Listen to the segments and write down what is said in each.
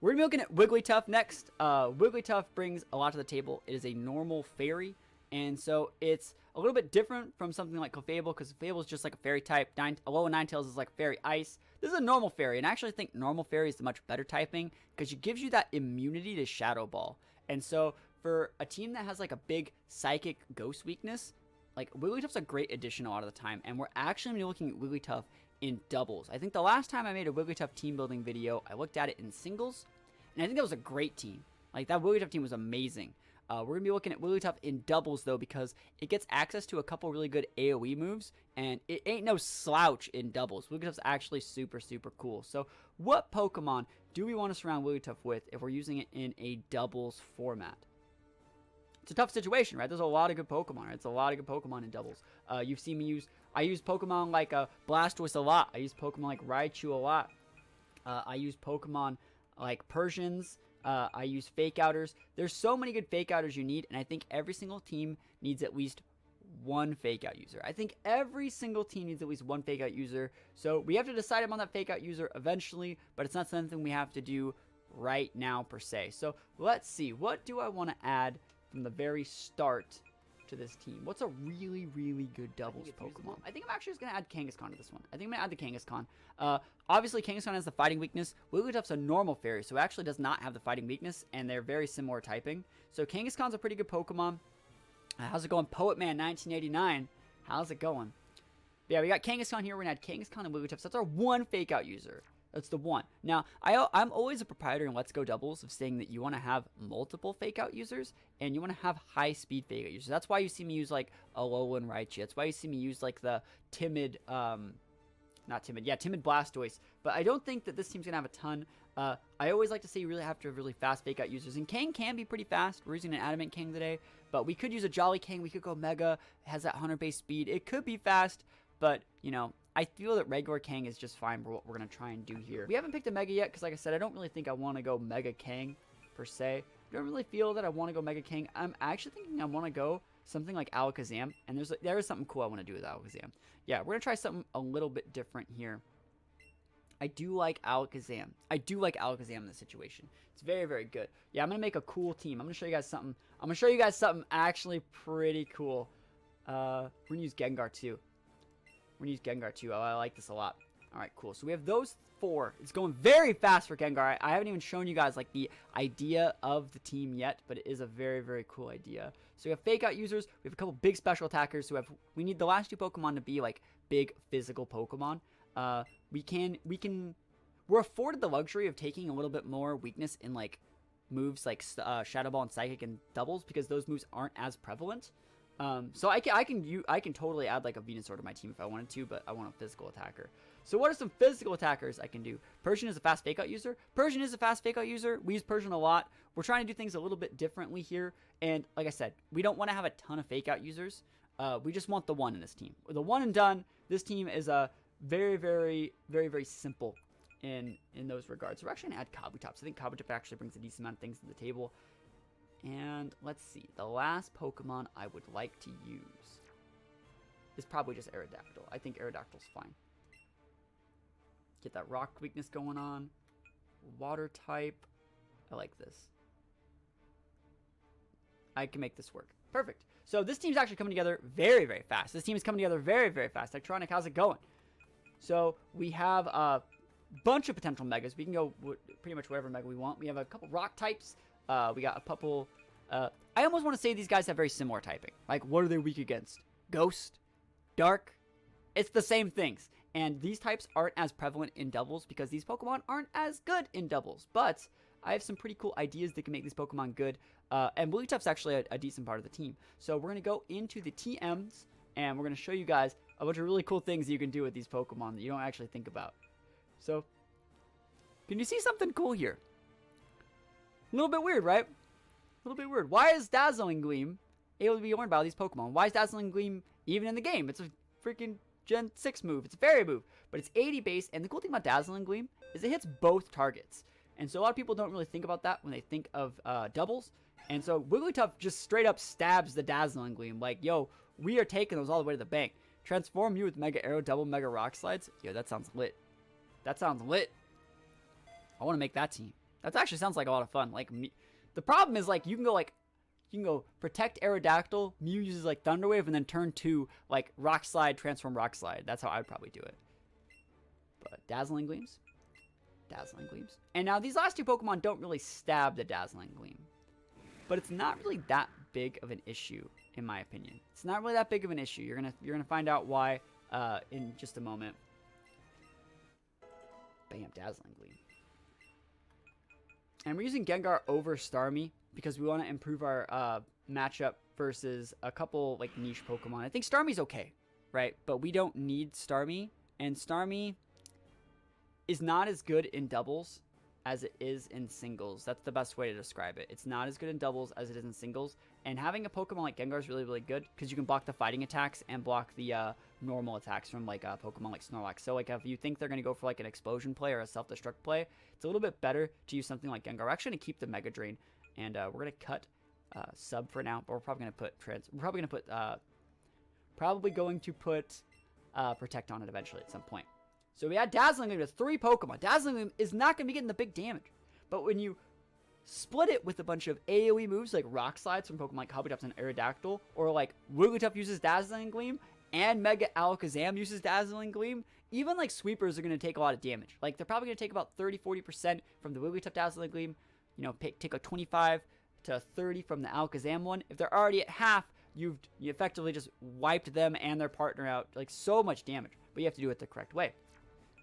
We're going to be looking at Wigglytuff next. Wigglytuff brings a lot to the table. It is a normal fairy, and so it's a little bit different from something like Clefable, because Clefable is just like a fairy type. Alola Ninetales is like fairy ice. This is a normal fairy, and I actually think normal fairy is the much better typing, because it gives you that immunity to Shadow Ball. And so for a team that has like a big psychic ghost weakness, like Wigglytuff's a great addition a lot of the time, and we're actually going to be looking at Wigglytuff in doubles. I think the last time I made a Wigglytuff team building video, I looked at it in singles, and I think that was a great team. Like, that Wigglytuff team was amazing. We're going to be looking at Wigglytuff in doubles, though, because it gets access to a couple really good AoE moves, and it ain't no slouch in doubles. Wigglytuff's actually super, super cool. So, what Pokemon do we want to surround Wigglytuff with if we're using it in a doubles format? It's a tough situation, right? There's a lot of good Pokemon, right? It's a lot of good Pokemon in doubles. You've seen me I use Pokemon like Blastoise a lot. I use Pokemon like Raichu a lot. I use Pokemon like Persians. I use Fake Outers. There's so many good Fake Outers you need, and I think every single team needs at least one Fake Out user. I think every single team needs at least one Fake Out user. So we have to decide on that Fake Out user eventually, but it's not something we have to do right now per se. So let's see. What do I want to add from the very start to this team? What's a really, really good doubles Pokemon? I think I'm actually just going to add Kangaskhan to this one. I think I'm going to add the Kangaskhan. Obviously, Kangaskhan has the fighting weakness. Wigglytuff's a normal fairy, so it actually does not have the fighting weakness, and they're very similar typing. So Kangaskhan's a pretty good Pokemon. How's it going, Poetman 1989? How's it going? Yeah, we got Kangaskhan here. We're going to add Kangaskhan and Wigglytuff. So that's our one Fake Out user. That's the one. Now, I'm always a proprietor in Let's Go Doubles of saying that you want to have multiple Fake Out users, and you want to have high-speed Fake Out users. That's why you see me use, like, Alola and Raichu. That's why you see me use, like, the timid, timid Blastoise. But I don't think that this team's going to have a ton. I always like to say you really have to have really fast Fake Out users, and Kang can be pretty fast. We're using an Adamant Kang today, but we could use a Jolly Kang. We could go Mega. It has that 100-base speed. It could be fast, but, you know, I feel that regular Kang is just fine for what we're going to try and do here. We haven't picked a Mega yet because, like I said, I don't really think I want to go Mega Kang per se. I don't really feel that I want to go Mega Kang. I'm actually thinking I want to go something like Alakazam, and there is something cool I want to do with Alakazam. Yeah, we're going to try something a little bit different here. I do like Alakazam. I do like Alakazam in this situation. It's very, very good. Yeah, I'm going to make a cool team. I'm going to show you guys something. I'm going to show you guys something actually pretty cool. We're going to use Gengar too. We're going to use Gengar too. Oh, I like this a lot. All right, cool. So we have those four. It's going very fast for Gengar. I haven't even shown you guys like the idea of the team yet, but it is a very, very cool idea. So we have Fake Out users. We have a couple big special attackers. So we need the last two Pokemon to be like big physical Pokemon. We're afforded the luxury of taking a little bit more weakness in like moves like Shadow Ball and Psychic and doubles because those moves aren't as prevalent. So I can totally add like a Venusaur to my team if I wanted to, but I want a physical attacker. So what are some physical attackers I can do? Persian is a fast Fake Out user. Persian is a fast Fake Out user. We use Persian a lot. We're trying to do things a little bit differently here. And like I said, we don't want to have a ton of Fake Out users. We just want the one in this team. The one and done. This team is very, very, very, very simple in those regards. So we're actually going to add Kabutops. I think Kabutops actually brings a decent amount of things to the table. And let's see. The last Pokemon I would like to use is probably just Aerodactyl. I think Aerodactyl's fine. Get that rock weakness going on. Water type. I like this. I can make this work. Perfect. So this team's actually coming together very, very fast. This team is coming together very, very fast. Electronic, how's it going? So we have a bunch of potential Megas. We can go pretty much whatever Mega we want. We have a couple rock types. We got a couple... I almost want to say these guys have very similar typing. Like, what are they weak against? Ghost? Dark? It's the same things. And these types aren't as prevalent in doubles because these Pokemon aren't as good in doubles. But I have some pretty cool ideas that can make these Pokemon good. And Wigglytuff's actually a decent part of the team. So we're going to go into the TMs, and we're going to show you guys a bunch of really cool things you can do with these Pokemon that you don't actually think about. So, can you see something cool here? A little bit weird, right? A little bit weird. Why is Dazzling Gleam able to be worn by all these Pokemon? Why is Dazzling Gleam even in the game? It's a freaking Gen 6 move. It's a fairy move. But it's 80 base, and the cool thing about Dazzling Gleam is it hits both targets. And so a lot of people don't really think about that when they think of doubles. And so Wigglytuff just straight up stabs the Dazzling Gleam. Like, yo, we are taking those all the way to the bank. Transform you with Mega Arrow, double Mega Rock Slides. Yo, that sounds lit. That sounds lit. I want to make that team. That actually sounds like a lot of fun. Like, the problem is, like, you can go protect Aerodactyl, Mew uses like Thunder Wave, and then turn 2 like Rock Slide, transform Rock Slide. That's how I'd probably do it. But Dazzling Gleams. Dazzling Gleams. And now these last 2 Pokemon don't really stab the Dazzling Gleam. But it's not really that big of an issue, in my opinion. It's not really that big of an issue. You're gonna find out why in just a moment. Bam, Dazzling Gleam. And we're using Gengar over Starmie because we want to improve our matchup versus a couple like niche Pokemon. I think Starmie's okay, right? But we don't need Starmie, and Starmie is not as good in doubles as it is in singles. That's the best way to describe it. It's not as good in doubles as it is in singles, and having a Pokemon like Gengar is really, really good because you can block the fighting attacks and block the normal attacks from like a Pokemon like Snorlax. So like if you think they're going to go for like an explosion play or a self-destruct play, it's a little bit better to use something like Gengar. We're actually going to keep the Mega Drain, and we're going to cut Sub for now, but we're probably going to put Protect on it eventually at some point. So we had Dazzling Gleam with 3 Pokemon. Dazzling Gleam is not going to be getting the big damage. But when you split it with a bunch of AoE moves like Rock Slides from Pokemon like Wigglytuff and Aerodactyl, or like Wigglytuff uses Dazzling Gleam, and Mega Alakazam uses Dazzling Gleam, even like Sweepers are going to take a lot of damage. Like they're probably going to take about 30-40% from the Wigglytuff Dazzling Gleam, you know, take a 25 to 30 from the Alakazam one. If they're already at half, you effectively just wiped them and their partner out, like so much damage. But you have to do it the correct way.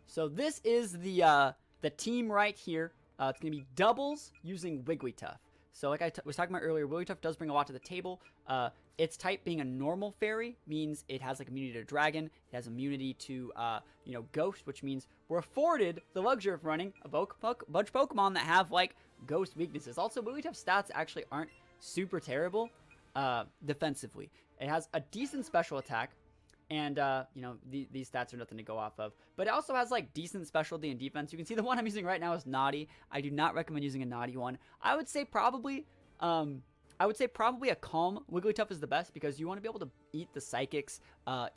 So this is the team right here. It's going to be doubles using Wigglytuff. So like I was talking about earlier, Wigglytuff does bring a lot to the table. Its type being a normal fairy means it has like immunity to dragon. It has immunity to ghost, which means we're afforded the luxury of running a bunch of Pokemon that have like ghost weaknesses. Also, Wigglytuff's stats actually aren't super terrible defensively. It has a decent special attack. And, these stats are nothing to go off of. But it also has, like, decent specialty and defense. You can see the one I'm using right now is Naughty. I do not recommend using a Naughty one. I would say probably a Calm Wigglytuff is the best because you want to be able to eat the Psychics,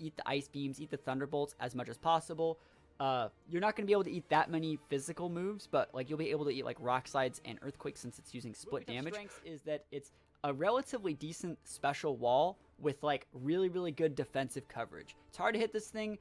eat the Ice Beams, eat the Thunderbolts as much as possible. You're not going to be able to eat that many physical moves, but, like, you'll be able to eat, like, Rock Slides and Earthquakes since it's using split damage. Strength is that it's a relatively decent special wall with like really, really good defensive coverage. It's hard to hit this thing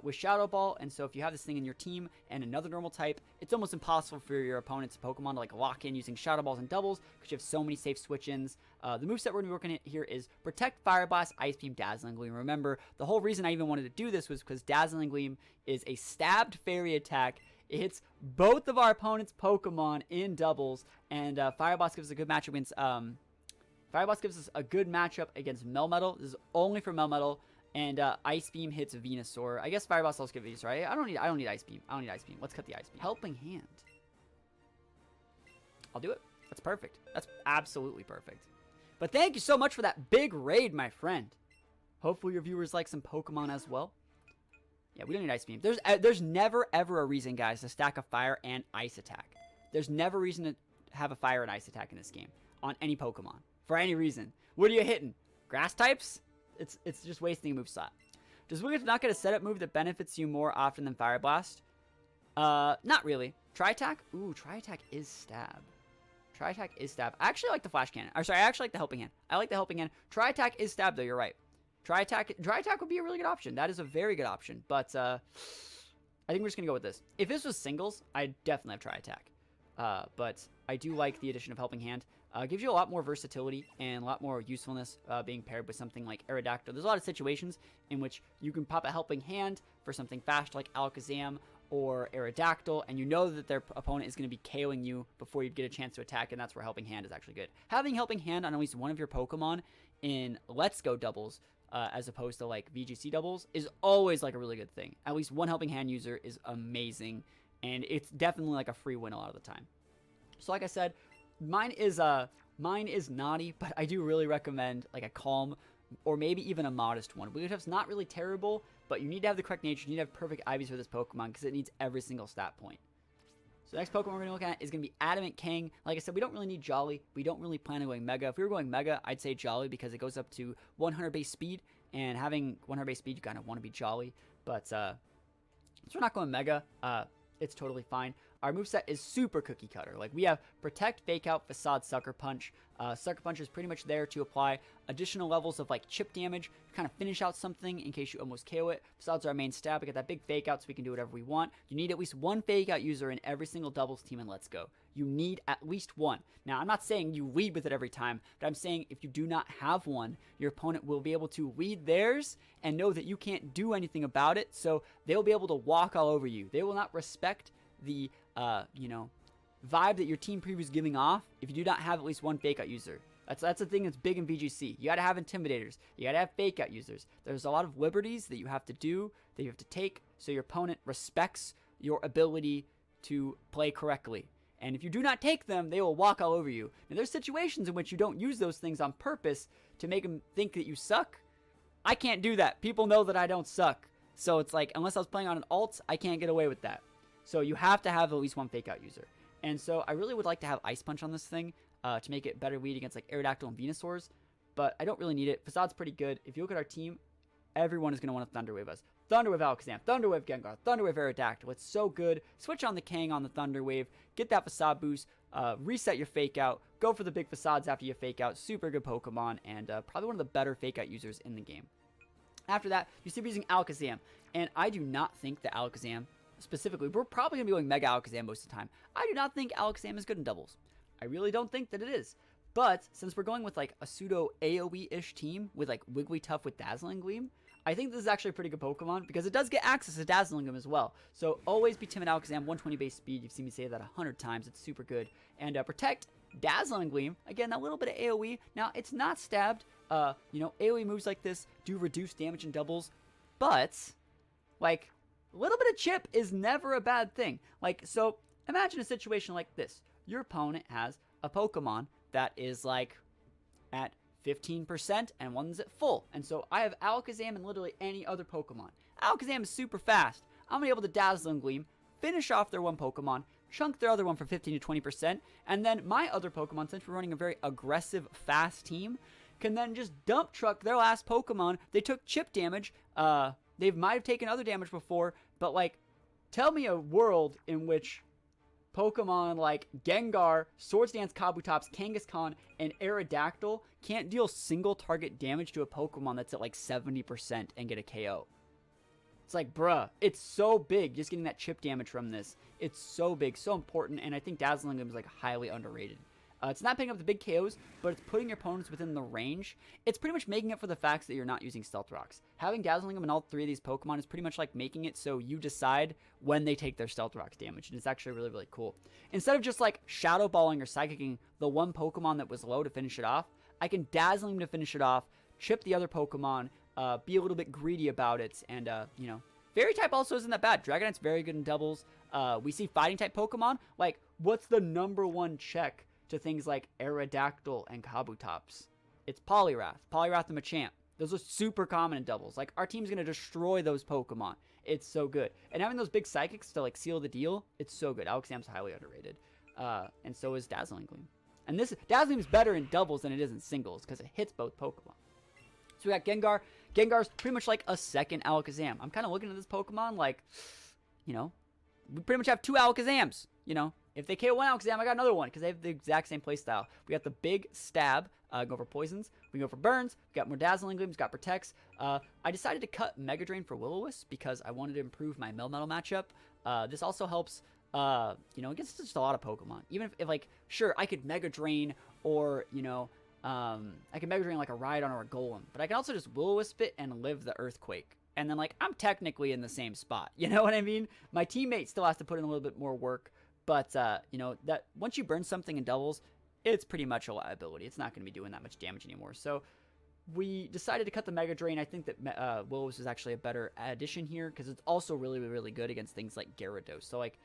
with Shadow Ball, and so if you have this thing in your team and another normal type, it's almost impossible for your opponent's Pokemon to like lock in using Shadow Balls and doubles because you have so many safe switch-ins. The moveset we're going to be working at here is Protect, Fire Blast, Ice Beam, Dazzling Gleam. Remember, the whole reason I even wanted to do this was because Dazzling Gleam is a stabbed fairy attack. It hits both of our opponent's Pokemon in doubles, and Fire Blast gives us a good matchup against Fire Blast gives us a good matchup against Melmetal. This is only for Melmetal. And Ice Beam hits Venusaur. I guess Fire Blast also gives Venusaur, right? I don't need Ice Beam. I don't need Ice Beam. Let's cut the Ice Beam. Helping Hand. I'll do it. That's perfect. That's absolutely perfect. But thank you so much for that big raid, my friend. Hopefully your viewers like some Pokemon as well. Yeah, we don't need Ice Beam. There's never, ever a reason, guys, to stack a Fire and Ice attack. There's never a reason to have a Fire and Ice attack in this game on any Pokemon. For any reason. What are you hitting? Grass types? It's just wasting a move slot. Does Wigglytuff not get a setup move that benefits you more often than Fire Blast? Not really. Tri-Attack? Ooh, Tri-Attack is stab. Tri-Attack is stab. I actually like the Flash Cannon. Or sorry, I actually like the Helping Hand. I like the Helping Hand. Tri-Attack is stab though, you're right. Tri-Attack would be a really good option. That is a very good option. But I think we're just gonna go with this. If this was singles, I'd definitely have Tri-Attack. But I do like the addition of Helping Hand. Gives you a lot more versatility and a lot more usefulness being paired with something like Aerodactyl. There's a lot of situations in which you can pop a Helping Hand for something fast like Alakazam or Aerodactyl, and you know that their opponent is going to be KOing you before you get a chance to attack, and that's where Helping Hand is actually good. Having Helping Hand on at least one of your Pokemon in Let's Go doubles as opposed to like VGC doubles is always like a really good thing. At least one Helping Hand user is amazing, and it's definitely like a free win a lot of the time. So like I said, mine is Naughty, but I do really recommend like a Calm or maybe even a modest one. Wigglytuff's not really terrible, but you need to have the correct nature. You need to have perfect IVs for this Pokemon because it needs every single stat point. So the next Pokemon we're going to look at is going to be Adamant King. Like I said, we don't really need Jolly. We don't really plan on going Mega. If we were going Mega, I'd say Jolly because it goes up to 100 base speed, and having 100 base speed, you kind of want to be Jolly. But since we're not going Mega, it's totally fine. our moveset is super cookie cutter. Like, we have Protect, Fake Out, Facade, Sucker Punch. Sucker Punch is pretty much there to apply additional levels of, like, chip damage, kind of finish out something in case you almost KO it. Facade's our main stab. We got that big Fake Out so we can do whatever we want. You need at least one Fake Out user in every single doubles team and Let's Go. You need at least one. Now, I'm not saying you lead with it every time, but I'm saying if you do not have one, your opponent will be able to lead theirs and know that you can't do anything about it, so they'll be able to walk all over you. They will not respect the, vibe that your team preview is giving off if you do not have at least one Fake Out user. That's the thing that's big in VGC. You gotta have Intimidators. You gotta have Fake Out users. There's a lot of liberties that you have to do, that you have to take, so your opponent respects your ability to play correctly. And if you do not take them, they will walk all over you. Now, there's situations in which you don't use those things on purpose to make them think that you suck. I can't do that. People know that I don't suck. So it's like, unless I was playing on an alt, I can't get away with that. So you have to have at least one Fake Out user. And so I really would like to have Ice Punch on this thing to make it better lead against like Aerodactyl and Venusaurs. But I don't really need it. Facade's pretty good. If you look at our team, everyone is going to want to Thunderwave us. Thunderwave Alakazam, Thunderwave Gengar, Thunderwave Aerodactyl. It's so good. Switch on the Kang on the Thunderwave. Get that Facade boost. Reset your Fake Out. Go for the big Facades after you Fake Out. Super good Pokemon. And probably one of the better Fake Out users in the game. After that, you see using Alakazam. And I do not think that Alakazam, specifically, we're probably going to be going Mega Alakazam most of the time. I do not think Alakazam is good in doubles. I really don't think that it is. But since we're going with like a pseudo AoE-ish team with like Wigglytuff with Dazzling Gleam, I think this is actually a pretty good Pokemon because it does get access to Dazzling Gleam as well. So always be timid Alakazam, 120 base speed. You've seen me say that 100 times. It's super good. And Protect, Dazzling Gleam. Again, that little bit of AoE. Now, it's not stabbed. AoE moves like this do reduce damage in doubles. But, like, a little bit of chip is never a bad thing. Like, so imagine a situation like this. Your opponent has a Pokemon that is like at 15% and one's at full. And so I have Alakazam and literally any other Pokemon. Alakazam is super fast. I'm going to be able to Dazzling Gleam, finish off their one Pokemon, chunk their other one for 15 to 20%, and then my other Pokemon, since we're running a very aggressive, fast team, can then just dump truck their last Pokemon. They took chip damage. They might have taken other damage before, but like, tell me a world in which Pokemon like Gengar, Swords Dance Kabutops, Kangaskhan, and Aerodactyl can't deal single target damage to a Pokemon that's at like 70% and get a KO. It's like, bruh, it's so big just getting that chip damage from this. It's so big, so important, and I think Dazzling Gleam is like highly underrated. It's not picking up the big KOs, but it's putting your opponents within the range. It's pretty much making up for the fact that you're not using Stealth Rocks. Having Dazzling Gleam in all three of these Pokemon is pretty much like making it so you decide when they take their Stealth Rocks damage, and it's actually really, really cool. Instead of just like Shadow Balling or Psychicking the one Pokemon that was low to finish it off, I can Dazzling Gleam to finish it off, chip the other Pokemon, be a little bit greedy about it, and, Fairy type also isn't that bad. Dragonite's very good in doubles. We see Fighting type Pokemon. Like, what's the #1 check to things like Aerodactyl and Kabutops? It's Poliwrath. Poliwrath and Machamp. Those are super common in doubles. Like, our team's going to destroy those Pokemon. It's so good. And having those big Psychics to, like, seal the deal, it's so good. Alakazam's highly underrated. And so is Dazzling Gleam. And this Dazzling Gleam's better in doubles than it is in singles because it hits both Pokemon. So we got Gengar. Gengar's pretty much like a second Alakazam. I'm kind of looking at this Pokemon like, we pretty much have two Alakazams. If they KO one Alakazam, I got another one because they have the exact same playstyle. We got the big Stab, go for Poisons. We go for Burns. We got more Dazzling Gleams, got Protects. I decided to cut Mega Drain for Will-O-Wisp because I wanted to improve my Melmetal matchup. This also helps, against just a lot of Pokemon. Even if like, sure, I could Mega Drain or, I can Mega Drain like a Rhydon or a Golem. But I can also just Will-O-Wisp it and live the Earthquake. And then, like, I'm technically in the same spot. You know what I mean? My teammate still has to put in a little bit more work. But, that once you burn something in doubles, it's pretty much a liability. It's not going to be doing that much damage anymore. So we decided to cut the Mega Drain. I think that Will-O-Wisp is actually a better addition here because it's also really, really good against things like Gyarados. So, like,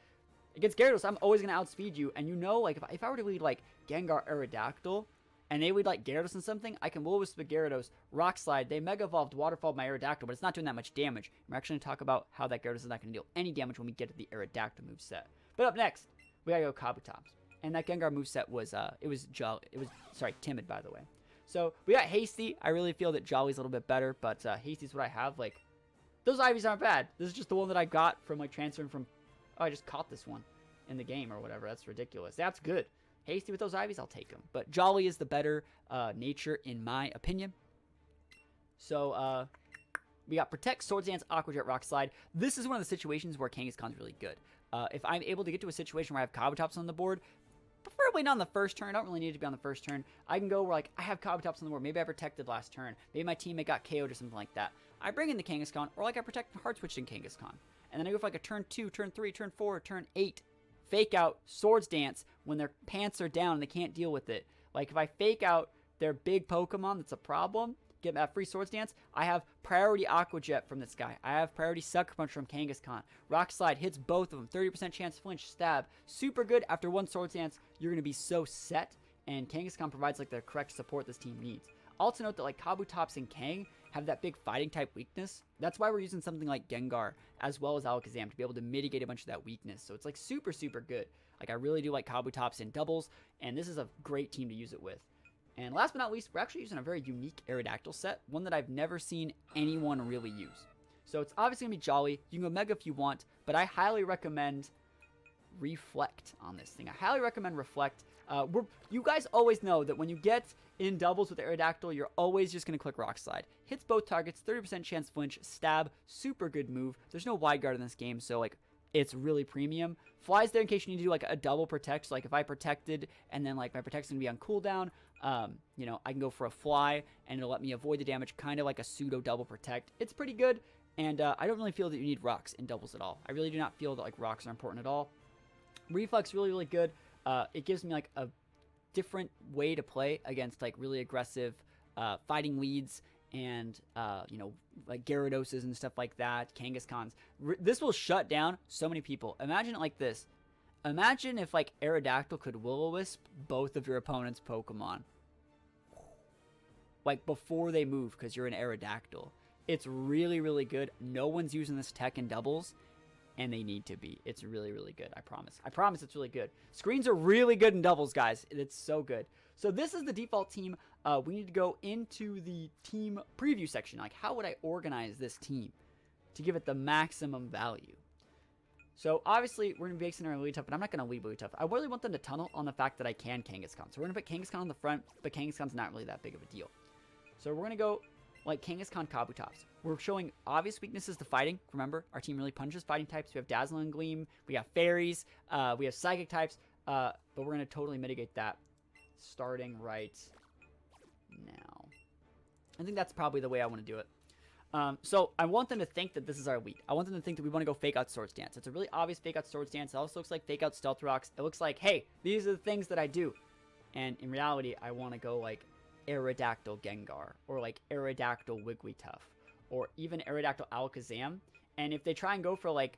against Gyarados, I'm always going to outspeed you. And like, if I were to lead, like, Gengar Aerodactyl, and they would like Gyarados and something, I can Will-O-Wisp the Gyarados, Rock Slide, they Mega Evolved Waterfall my Aerodactyl, but it's not doing that much damage. We're actually going to talk about how that Gyarados is not going to deal any damage when we get to the Aerodactyl moveset. But up next, we gotta go Kabutops. And that Gengar moveset was, timid, by the way. So, we got Hasty. I really feel that Jolly's a little bit better, but Hasty's what I have. Like, those Ivies aren't bad. This is just the one that I got from, like, transferring from... Oh, I just caught this one. in the game or whatever. That's ridiculous. That's good. Hasty with those Ivies, I'll take them. But Jolly is the better nature in my opinion. So we got Protect, Swords Dance, Aqua Jet, Rock Slide. This is one of the situations where Kangaskhan's really good. If I'm able to get to a situation where I have Kabutops on the board, preferably not on the first turn. I don't really need it to be on the first turn. I can go where, like, I have Kabutops on the board. Maybe I protected last turn. Maybe my teammate got KO'd or something like that. I bring in the Kangaskhan, or like I protect Hard Switched in Kangaskhan. And then I go for like a turn 2, turn 3, turn 4, turn 8. Fake out, Swords Dance when their pants are down and they can't deal with it. Like, if I fake out their big Pokemon that's a problem, get that free Swords Dance, I have priority Aqua Jet from this guy. I have priority Sucker Punch from Kangaskhan. Rock Slide hits both of them. 30% chance flinch, stab. Super good. After one Swords Dance, you're going to be so set. And Kangaskhan provides like the correct support this team needs. Also note that like Kabutops and Kang have that big fighting type weakness. That's why we're using something like Gengar as well as Alakazam to be able to mitigate a bunch of that weakness. So it's like super, super good. Like I really do like Kabutops in doubles. And this is a great team to use it with. And last but not least, we're actually using a very unique Aerodactyl set, one that I've never seen anyone really use. So it's obviously going to be Jolly. You can go Mega if you want, but I highly recommend Reflect on this thing. I highly recommend Reflect. You guys always know that when you get in doubles with Aerodactyl, you're always just going to click Rock Slide. Hits both targets, 30% chance flinch, stab, super good move. There's no wide guard in this game, so like it's really premium. Flies there in case you need to do like a double protect. So like if I protected and then like my protect's going to be on cooldown, you know, I can go for a fly and it'll let me avoid the damage, kind of like a pseudo double protect. It's pretty good, and I don't really feel that you need rocks in doubles at all. I really do not feel that like rocks are important at all. Reflex really, really good. It gives me like a different way to play against like really aggressive fighting leads and you know, like Gyarados and stuff like that, Kangaskhan's. This will shut down so many people. Imagine it like this. Imagine if like Aerodactyl could Will-O-Wisp both of your opponent's Pokemon, like before they move, because you're an Aerodactyl. It's really, really good. No one's using this tech in doubles, and they need to be. It's really, really good. I promise. I promise it's really good. Screens are really good in doubles, guys. It's so good. So this is the default team. We need to go into the team preview section. Like, how would I organize this team to give it the maximum value? So obviously, we're going to be basing our Wigglytuff, but I'm not going to leave Wigglytuff. I really want them to tunnel on the fact that I can Kangaskhan. So we're going to put Kangaskhan on the front, but Kangaskhan's not really that big of a deal. So we're going to go like Kangaskhan, Kabutops. We're showing obvious weaknesses to fighting. Remember, our team really punches fighting types. We have Dazzling Gleam. We have Fairies. We have Psychic types. But we're going to totally mitigate that starting right now. I think that's probably the way I want to do it. So I want them to think that this is our lead. I want them to think that we want to go Fake Out Swords Dance. It's a really obvious Fake Out Swords Dance. It also looks like Fake Out Stealth Rocks. It looks like, hey, these are the things that I do. And in reality, I want to go like Aerodactyl Gengar, or like Aerodactyl Wigglytuff, or even Aerodactyl Alakazam. And if they try and go for like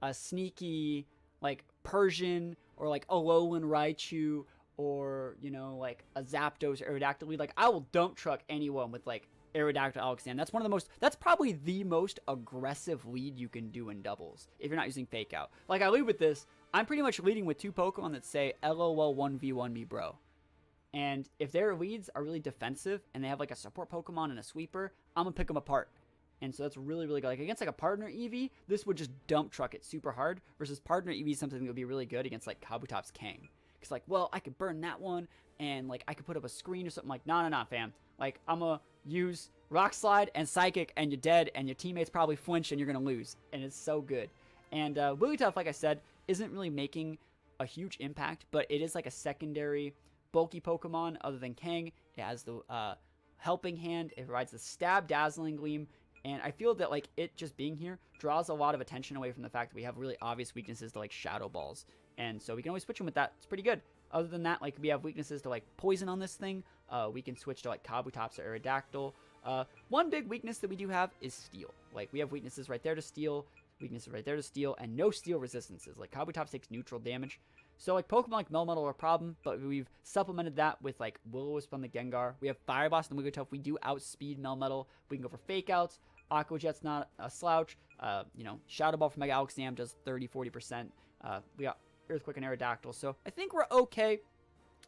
a sneaky like Persian or like Alolan Raichu, or you know, like a Zapdos Aerodactyl lead, like I will dump truck anyone with like Aerodactyl Alakazam. That's one of the most, that's probably the most aggressive lead you can do in doubles if you're not using Fake Out. Like I lead with this, I'm pretty much leading with two Pokemon that say LOL 1v1 me bro. And if their leads are really defensive and they have like a support Pokemon and a sweeper, I'm gonna pick them apart. And so that's really, really good. Like against like a partner EV, this would just dump truck it super hard, versus partner EV is something that would be really good against like Kabutops Kang. Because like, well, I could burn that one and like I could put up a screen or something. Like, no, fam. Like I'm gonna use Rock Slide and Psychic and you're dead, and your teammates probably flinch and you're gonna lose. And it's so good. And Wigglytuff, like I said, isn't really making a huge impact, but it is like a secondary bulky Pokemon other than Kang. It has the Helping Hand. It provides the Stab, Dazzling Gleam. And I feel that like it just being here draws a lot of attention away from the fact that we have really obvious weaknesses to like Shadow Balls. And so we can always switch them with that. It's pretty good. Other than that, like we have weaknesses to like Poison on this thing. We can switch to like Kabutops or Aerodactyl. One big weakness that we do have is Steel. Like we have weaknesses right there to Steel, weaknesses right there to Steel, and no Steel resistances. Like Kabutops takes neutral damage. So like Pokemon like Melmetal are a problem, but we've supplemented that with like Will-O-Wisp on the Gengar. We have Fire Blast on the Wigglytuff. We do outspeed Melmetal. We can go for Fake Outs. Aqua Jet's not a slouch. You know, Shadow Ball from Mega Alakazam does 30-40%. We got Earthquake and Aerodactyl. So I think we're okay.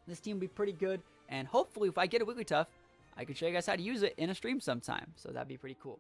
This team will be pretty good. And hopefully if I get a Wigglytuff, I can show you guys how to use it in a stream sometime. So that'd be pretty cool.